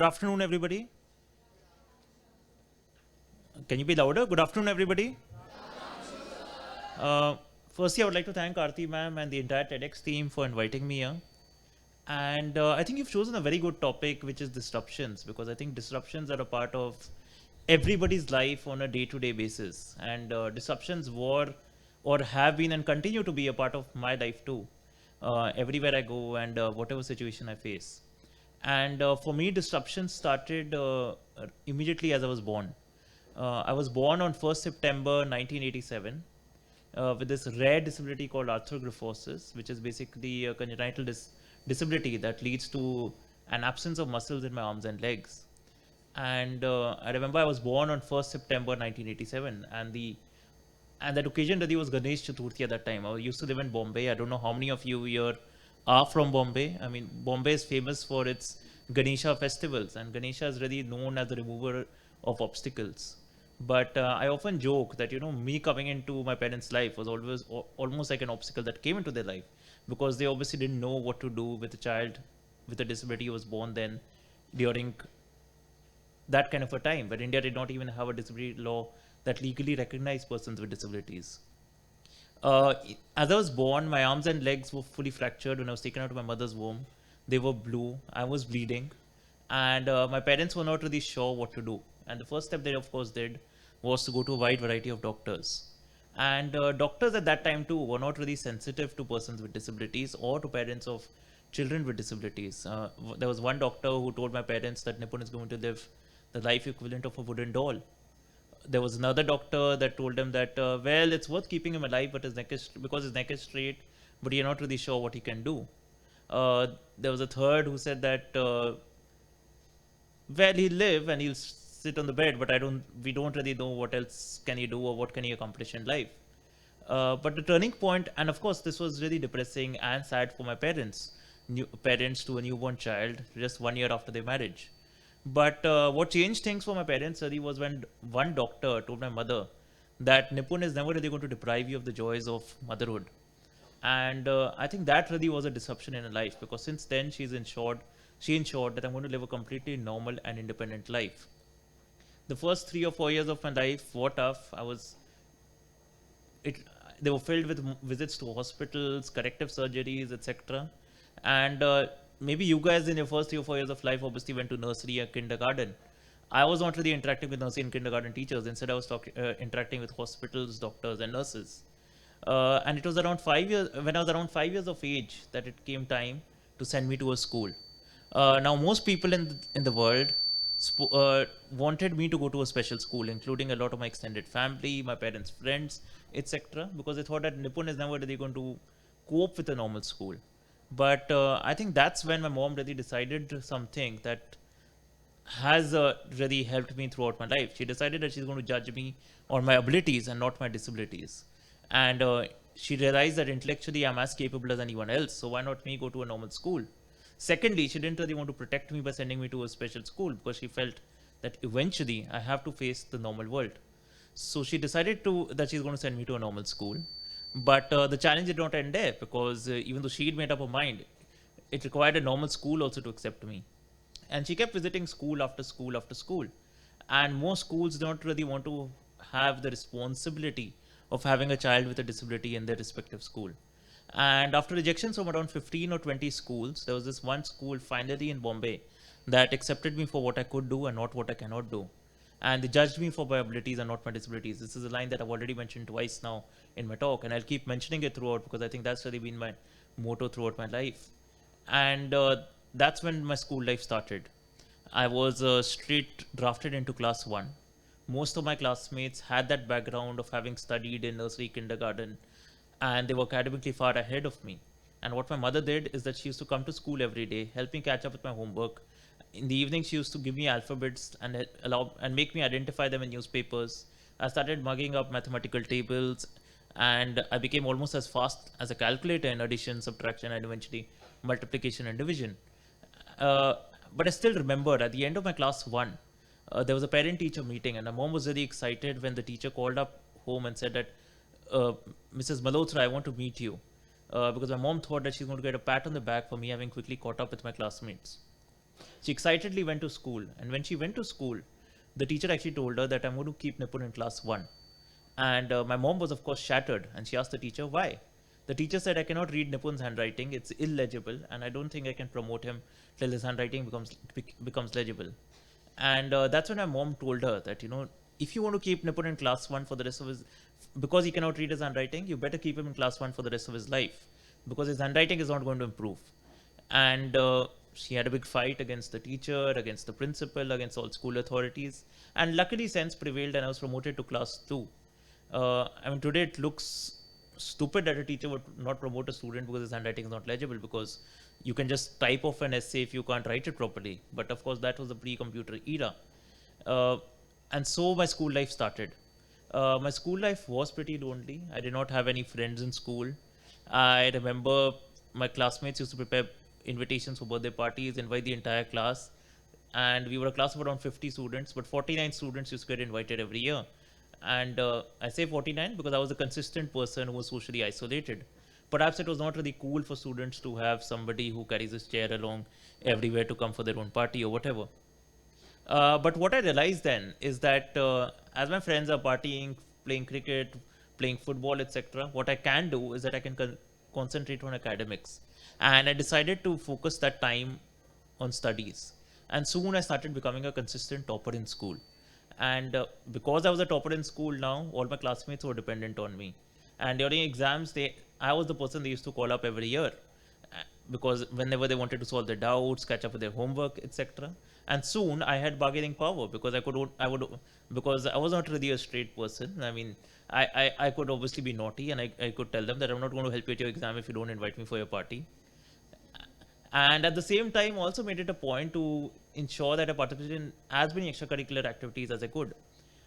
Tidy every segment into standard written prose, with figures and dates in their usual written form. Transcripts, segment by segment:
Good afternoon, everybody. Can you be louder? Good afternoon, everybody. Uh, Firstly, I would like to thank Aarti ma'am and the entire TEDx team for inviting me here. And I think you've chosen a very good topic, which is disruptions, because I think disruptions are a part of everybody's life on a day-to-day basis. And disruptions were or have been and continue to be a part of my life too, everywhere I go and whatever situation I face. And for me, disruption started immediately as I was born. I was born on 1st September 1987 with this rare disability called arthrogryposis, which is basically a congenital disability that leads to an absence of muscles in my arms and legs. And I remember I was born on 1st September 1987, and that occasion really was Ganesh Chaturthi at that time. I used to live in Bombay. I don't know how many of you here are from Bombay. I mean, Bombay is famous for its Ganesha festivals, and Ganesha is really known as the remover of obstacles. But I often joke that me coming into my parents' life was always almost like an obstacle that came into their life, because they obviously didn't know what to do with a child with a disability who was born then during that kind of a time, but India did not even have a disability law that legally recognized persons with disabilities. As I was born, my arms and legs were fully fractured when I was taken out of my mother's womb. They were blue. I was bleeding, and my parents were not really sure what to do. And the first step they, of course, did was to go to a wide variety of doctors. And doctors at that time too were not really sensitive to persons with disabilities or to parents of children with disabilities. There was one doctor who told my parents that Nipun is going to live the life equivalent of a wooden doll. There was another doctor that told him that, well, it's worth keeping him alive, but because his neck is straight, but you're not really sure what he can do. There was a third who said that, well, he'll live and he'll sit on the bed, but we don't really know what else can he do or what can he accomplish in life. But the turning point, and of course, this was really depressing and sad for my parents, parents to a newborn child just 1 year after their marriage. But what changed things for my parents really was when one doctor told my mother that Nipun is never really going to deprive you of the joys of motherhood. And I think that really was a disruption in her life, because since then she ensured that I'm going to live a completely normal and independent life. The first 3 or 4 years of my life were tough. It They were filled with visits to hospitals, corrective surgeries, etc. And maybe you guys in your first 3 or 4 years of life obviously went to nursery or kindergarten. I was not really interacting with nursery and kindergarten teachers. Instead, I was interacting with hospitals, doctors, and nurses. And it was around 5 years when I was around 5 years of age that it came time to send me to a school. Now, most people in the world wanted me to go to a special school, including a lot of my extended family, my parents' friends, etc., because they thought that Nipun is never really going to cope with a normal school. But I think that's when my mom really decided something that has really helped me throughout my life. She decided that she's going to judge me on my abilities and not my disabilities. And she realized that intellectually I'm as capable as anyone else, so why not me go to a normal school? Secondly, she didn't really want to protect me by sending me to a special school, because she felt that eventually I have to face the normal world. So she decided that she's going to send me to a normal school. But the challenge did not end there, because even though she'd made up her mind, it required a normal school also to accept me. And she kept visiting school after school after school. And most schools don't really want to have the responsibility of having a child with a disability in their respective school. And after rejections from around 15 or 20 schools, there was this one school finally in Bombay that accepted me for what I could do and not what I cannot do. And they judged me for my abilities and not my disabilities. This is a line that I've already mentioned twice now in my talk, and I'll keep mentioning it throughout, because I think that's really been my motto throughout my life. And that's when my school life started. I was straight drafted into class 1. Most of my classmates had that background of having studied in nursery, kindergarten, and they were academically far ahead of me. And what my mother did is that she used to come to school every day, help me catch up with my homework. In the evening, she used to give me alphabets and make me identify them in newspapers. I started mugging up mathematical tables, and I became almost as fast as a calculator in addition, subtraction, and eventually multiplication and division. Uh, but I still remember at the end of my class 1, there was a parent-teacher meeting, and my mom was really excited when the teacher called up home and said that, Mrs. Malhotra, I want to meet you. Because my mom thought that she's going to get a pat on the back for me having quickly caught up with my classmates. She excitedly went to school, and when she went to school, the teacher actually told her that I'm going to keep Nipun in class 1. And my mom was, of course, shattered, and she asked the teacher why. The teacher said, I cannot read Nipun's handwriting, it's illegible, and I don't think I can promote him till his handwriting becomes legible. And that's when my mom told her that, if you want to keep Nipun in class 1 for the rest of his, because he cannot read his handwriting, you better keep him in class 1 for the rest of his life, because his handwriting is not going to improve. And she had a big fight against the teacher, against the principal, against all school authorities. And luckily, sense prevailed, and I was promoted to class 2. Today it looks stupid that a teacher would not promote a student because his handwriting is not legible, because you can just type off an essay if you can't write it properly. But of course, that was the pre-computer era. Uh, and so my school life started. My school life was pretty lonely. I did not have any friends in school. I remember my classmates used to prepare invitations for birthday parties, invite the entire class. And we were a class of around 50 students, but 49 students used to get invited every year. And I say 49 because I was a consistent person who was socially isolated. Perhaps it was not really cool for students to have somebody who carries his chair along everywhere to come for their own party or whatever. But what I realized then is that as my friends are partying, playing cricket, playing football, etc., what I can do is that I can concentrate on academics. And I decided to focus that time on studies. And soon I started becoming a consistent topper in school. And because I was a topper in school now, all my classmates were dependent on me. And during exams, I was the person they used to call up every year, because whenever they wanted to solve their doubts, catch up with their homework, etc. And soon I had bargaining power, because because I was not really a straight person. I could obviously be naughty, and I could tell them that I'm not going to help you with your exam if you don't invite me for your party. And at the same time, also made it a point to ensure that I participated in as many extracurricular activities as I could.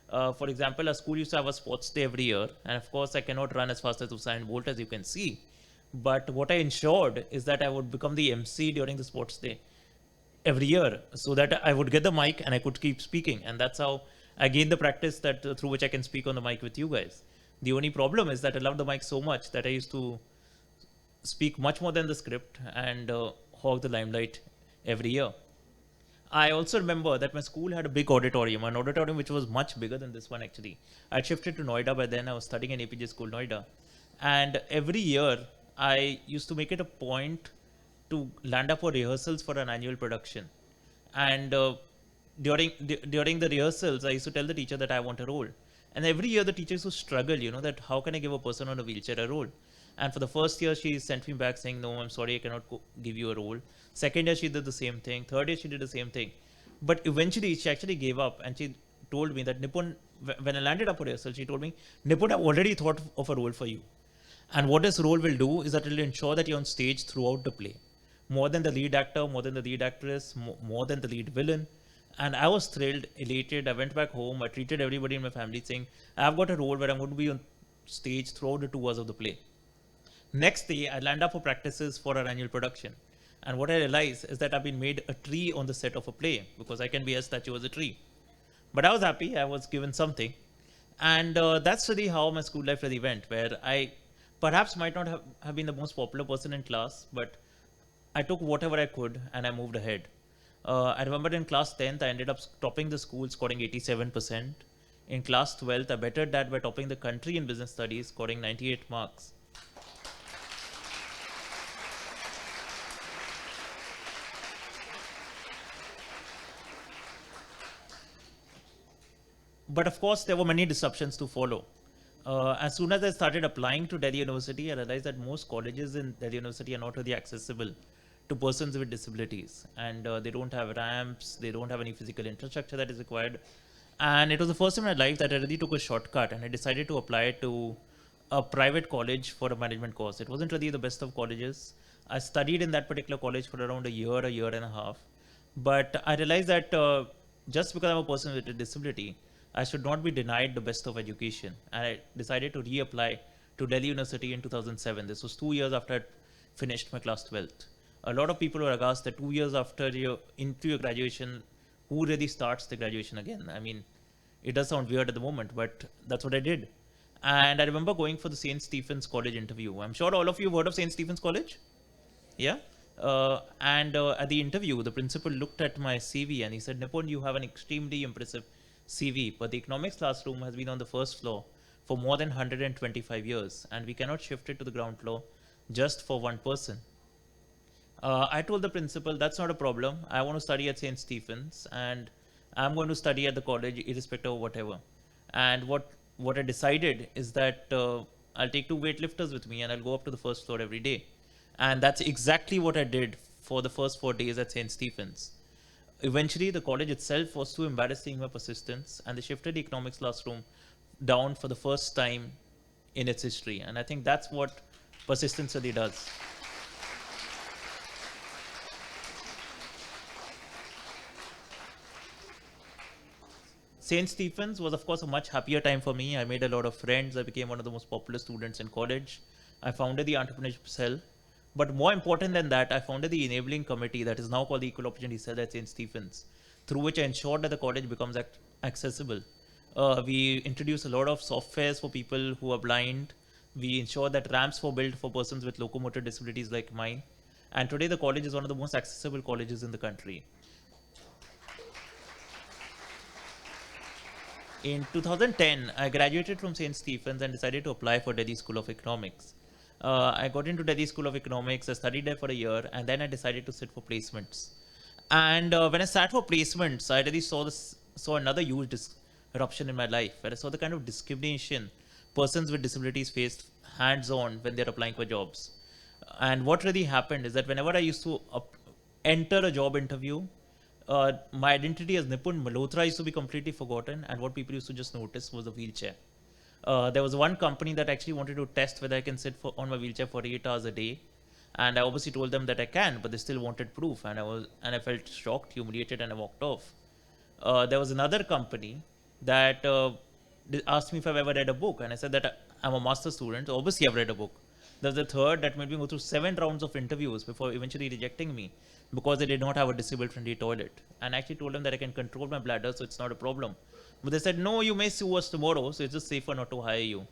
For example, our school used to have a sports day every year, and of course, I cannot run as fast as Usain Bolt, as you can see. But what I ensured is that I would become the MC during the sports day every year, so that I would get the mic and I could keep speaking. And that's how I gained the practice that through which I can speak on the mic with you guys. The only problem is that I love the mic so much that I used to speak much more than the script and hog the limelight every year. I also remember that my school had a big auditorium, an auditorium which was much bigger than this one actually. I shifted to Noida by then. I was studying in APJ school, Noida. And every year, I used to make it a point to land up for rehearsals for an annual production. And during the rehearsals, I used to tell the teacher that I want a role. And every year, the teachers would struggle, that how can I give a person on a wheelchair a role? And for the first year, she sent me back saying, no, I'm sorry, I cannot give you a role. Second year, she did the same thing. Third year, she did the same thing. But eventually, she actually gave up, and she told me that, Nipun, when I landed up for rehearsal, she told me, Nipun, I've already thought of a role for you. And what this role will do is that it will ensure that you're on stage throughout the play. More than the lead actor, more than the lead actress, more than the lead villain. And I was thrilled, elated. I went back home. I treated everybody in my family saying, I've got a role where I'm going to be on stage throughout the 2 hours of the play. Next day, I land up for practices for our annual production. And what I realized is that I've been made a tree on the set of a play, because I can be a statue as a tree. But I was happy. I was given something. And that's really how my school life really went, where I perhaps might not have been the most popular person in class, but I took whatever I could and I moved ahead. I remember in class 10th, I ended up topping the school, scoring 87%. In class 12th, I bettered that by topping the country in business studies, scoring 98 marks. But of course, there were many disruptions to follow. As soon as I started applying to Delhi University, I realized that most colleges in Delhi University are not really accessible to persons with disabilities. And they don't have ramps, they don't have any physical infrastructure that is required. And it was the first time in my life that I really took a shortcut, and I decided to apply to a private college for a management course. It wasn't really the best of colleges. I studied in that particular college for around a year and a half. But I realized that just because I'm a person with a disability, I should not be denied the best of education. And I decided to reapply to Delhi University in 2007. This was 2 years after I finished my class 12th. A lot of people were aghast that 2 years after into your graduation, who really starts the graduation again? I mean, it does sound weird at the moment, but that's what I did. And I remember going for the St. Stephen's College interview. I'm sure all of you have heard of St. Stephen's College. Yeah? And at the interview, the principal looked at my CV and he said, Nipun, you have an extremely impressive CV, but the economics classroom has been on the first floor for more than 125 years, and we cannot shift it to the ground floor just for one person. I told the principal, that's not a problem. I want to study at St. Stephen's and I'm going to study at the college irrespective of whatever. And what I decided is that I'll take two weightlifters with me and I'll go up to the first floor every day. And that's exactly what I did for the first 4 days at St. Stephen's. Eventually, the college itself was too embarrassing my persistence, and they shifted the economics classroom down for the first time in its history. And I think that's what persistence really does. St. Stephen's was, of course, a much happier time for me. I made a lot of friends. I became one of the most popular students in college. I founded the entrepreneurship cell. But more important than that, I founded the enabling committee that is now called the Equal Opportunity Cell at St. Stephen's, through which I ensured that the college becomes accessible. We introduced a lot of softwares for people who are blind. We ensure that ramps were built for persons with locomotor disabilities like mine. And today, the college is one of the most accessible colleges in the country. In 2010, I graduated from St. Stephen's and decided to apply for Delhi School of Economics. I got into Delhi School of Economics, I studied there for a year, and then I decided to sit for placements. And when I sat for placements, I really saw another huge disruption in my life, where I saw the kind of discrimination persons with disabilities faced hands-on when they're applying for jobs. And what really happened is that whenever I used to enter a job interview, my identity as Nipun Malhotra used to be completely forgotten, and what people used to just notice was the wheelchair. There was one company that actually wanted to test whether I can sit on my wheelchair for 8 hours a day, and I obviously told them that I can, but they still wanted proof, and I felt shocked, humiliated, and I walked off. There was another company that asked me if I've ever read a book, and I said that I'm a master student, so obviously I've read a book. There's a third that made me go through 7 rounds of interviews before eventually rejecting me because they did not have a disabled-friendly toilet. And I actually told them that I can control my bladder, so it's not a problem. But they said, no, you may sue us tomorrow, so it's just safer not to hire you.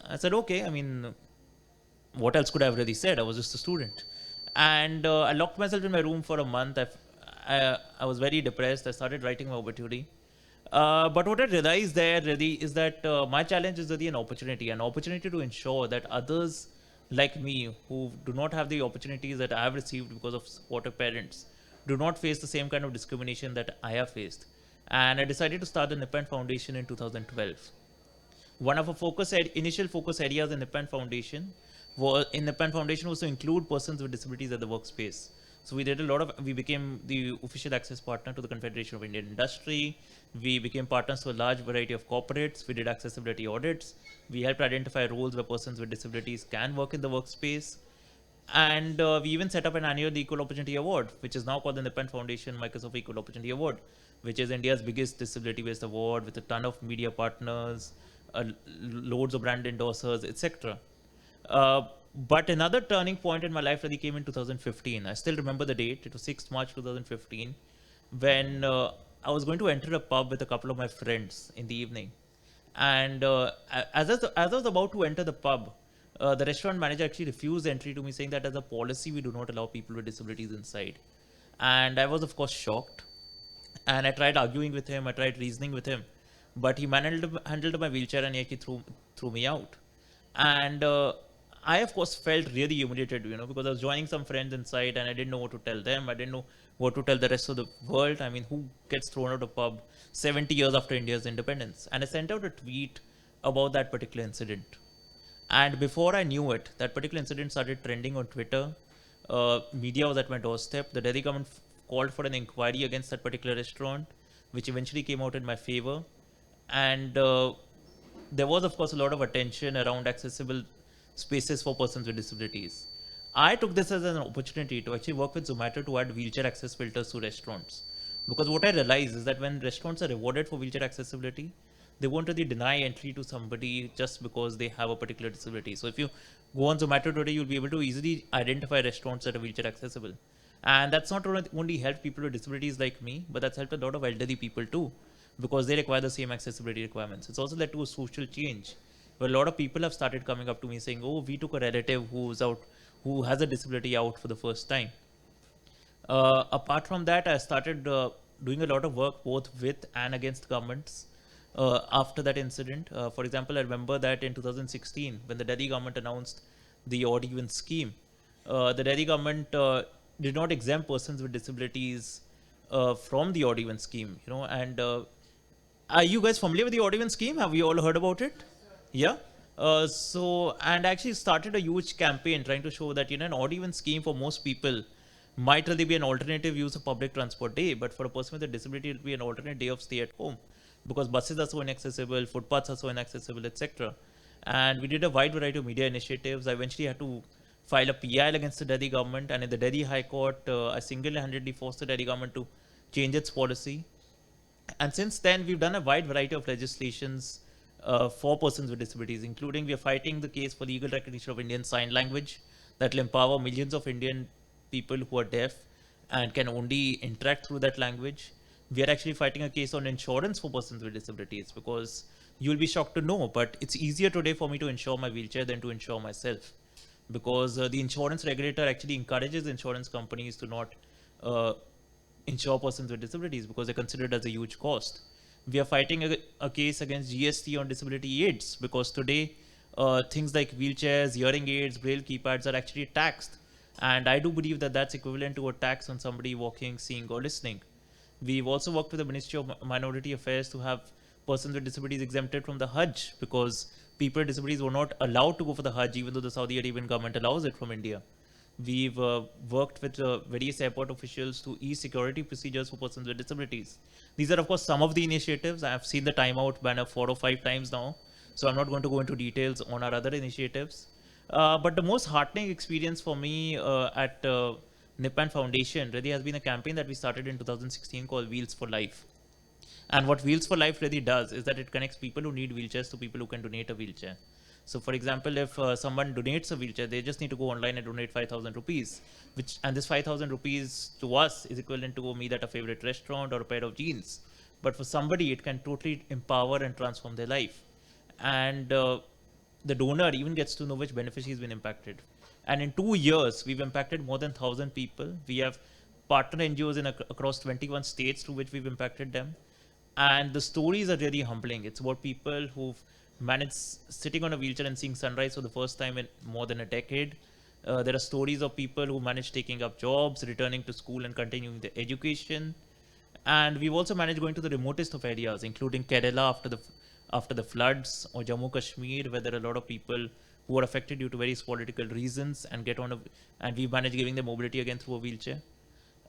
I said, okay, I mean, what else could I have really said? I was just a student. And I locked myself in my room for a month. I was very depressed. I started writing my obituary. But what I realized there really is that my challenge is really an opportunity to ensure that others like me who do not have the opportunities that I have received because of supportive parents do not face the same kind of discrimination that I have faced. And I decided to start the Nipun Foundation in 2012. One of our initial focus areas in Nipun Foundation was to include persons with disabilities at the workspace. So we became the official access partner to the Confederation of Indian Industry. We became partners to a large variety of corporates. We did accessibility audits. We helped identify roles where persons with disabilities can work in the workspace. And we even set up an annual Equal Opportunity Award, which is now called the Nipun Foundation Microsoft Equal Opportunity Award, which is India's biggest disability-based award with a ton of media partners, loads of brand endorsers, etc. But another turning point in my life really came in 2015. I still remember the date. It was 6th March 2015, when I was going to enter a pub with a couple of my friends in the evening. And as I was about to enter the pub, the restaurant manager actually refused entry to me, saying that as a policy, we do not allow people with disabilities inside. And I was, of course, shocked. And I tried arguing with him, I tried reasoning with him, but he handled my wheelchair and he actually threw me out. And I, of course, felt really humiliated, because I was joining some friends inside and I didn't know what to tell them. I didn't know what to tell the rest of the world. I mean, who gets thrown out of a pub 70 years after India's independence? And I sent out a tweet about that particular incident. And before I knew it, that particular incident started trending on Twitter. Media was at my doorstep. The Delhi government called for an inquiry against that particular restaurant, which eventually came out in my favor. And there was, of course, a lot of attention around accessible spaces for persons with disabilities. I took this as an opportunity to actually work with Zomato to add wheelchair access filters to restaurants. Because what I realized is that when restaurants are rewarded for wheelchair accessibility, they won't really deny entry to somebody just because they have a particular disability. So if you go on Zomato today, you'll be able to easily identify restaurants that are wheelchair accessible. And that's not only helped people with disabilities like me, but that's helped a lot of elderly people too, because they require the same accessibility requirements. It's also led to a social change where a lot of people have started coming up to me saying, oh, we took a relative who has a disability out for the first time. Apart from that, I started doing a lot of work both with and against governments after that incident. For example, I remember that in 2016, when the Delhi government announced the odd even scheme, the Delhi government did not exempt persons with disabilities from the odd even scheme. And are you guys familiar with the odd even scheme? Have you all heard about it? Yeah. And actually started a huge campaign trying to show that, an odd even scheme for most people might really be an alternative use of public transport day, but for a person with a disability, it will be an alternate day of stay at home because buses are so inaccessible, footpaths are so inaccessible, etc. And we did a wide variety of media initiatives. I eventually had to file a PIL against the Delhi government, and in the Delhi High Court, I single-handedly forced the Delhi government to change its policy. And since then, we've done a wide variety of legislations for persons with disabilities, including we are fighting the case for legal recognition of Indian Sign Language that will empower millions of Indian people who are deaf and can only interact through that language. We are actually fighting a case on insurance for persons with disabilities because you'll be shocked to know, but it's easier today for me to insure my wheelchair than to insure myself because the insurance regulator actually encourages insurance companies to not insure persons with disabilities because they're considered as a huge cost. We are fighting a case against GST on disability aids because today things like wheelchairs, hearing aids, braille keypads are actually taxed. And I do believe that that's equivalent to a tax on somebody walking, seeing, or listening. We've also worked with the Ministry of Minority Affairs to have persons with disabilities exempted from the Hajj because people with disabilities were not allowed to go for the Hajj even though the Saudi Arabian government allows it from India. We've worked with various airport officials to ease security procedures for persons with disabilities. These are, of course, some of the initiatives. I've seen the timeout banner 4 or 5 times now, so I'm not going to go into details on our other initiatives. But the most heartening experience for me at Nipun Foundation really has been a campaign that we started in 2016 called Wheels for Life. And what Wheels for Life really does is that it connects people who need wheelchairs to people who can donate a wheelchair. So, for example, if someone donates a wheelchair, they just need to go online and donate 5,000 rupees, and this 5,000 rupees to us is equivalent to go meet at a favorite restaurant or a pair of jeans. But for somebody, it can totally empower and transform their life. And the donor even gets to know which beneficiary has been impacted. And in 2 years, we've impacted more than 1,000 people. We have partner NGOs across 21 states through which we've impacted them. And the stories are really humbling. It's about people who've managed sitting on a wheelchair and seeing sunrise for the first time in more than a decade. There are stories of people who managed taking up jobs, returning to school and continuing their education. And we've also managed going to the remotest of areas, including Kerala after the floods, or Jammu Kashmir, where there are a lot of people who are affected due to various political reasons and and we've managed giving them mobility again through a wheelchair.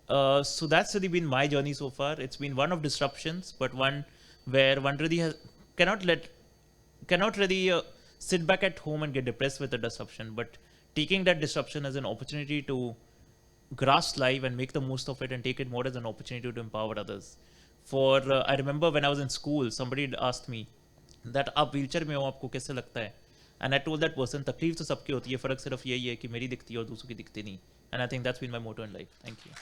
So that's really been my journey so far. It's been one of disruptions, but one where one really cannot really sit back at home and get depressed with the disruption, but taking that disruption as an opportunity to grasp life and make the most of it and take it more as an opportunity to empower others. I remember when I was in school, somebody asked me that आप wheelchair में हो आपको कैसे लगता है, and I told that person तकलीफ तो सबकी होती है, फर्क सिर्फ यही है कि मेरी दिखती है और दूसरों की दिखती नहीं. And I think that's been my motto in life. Thank you.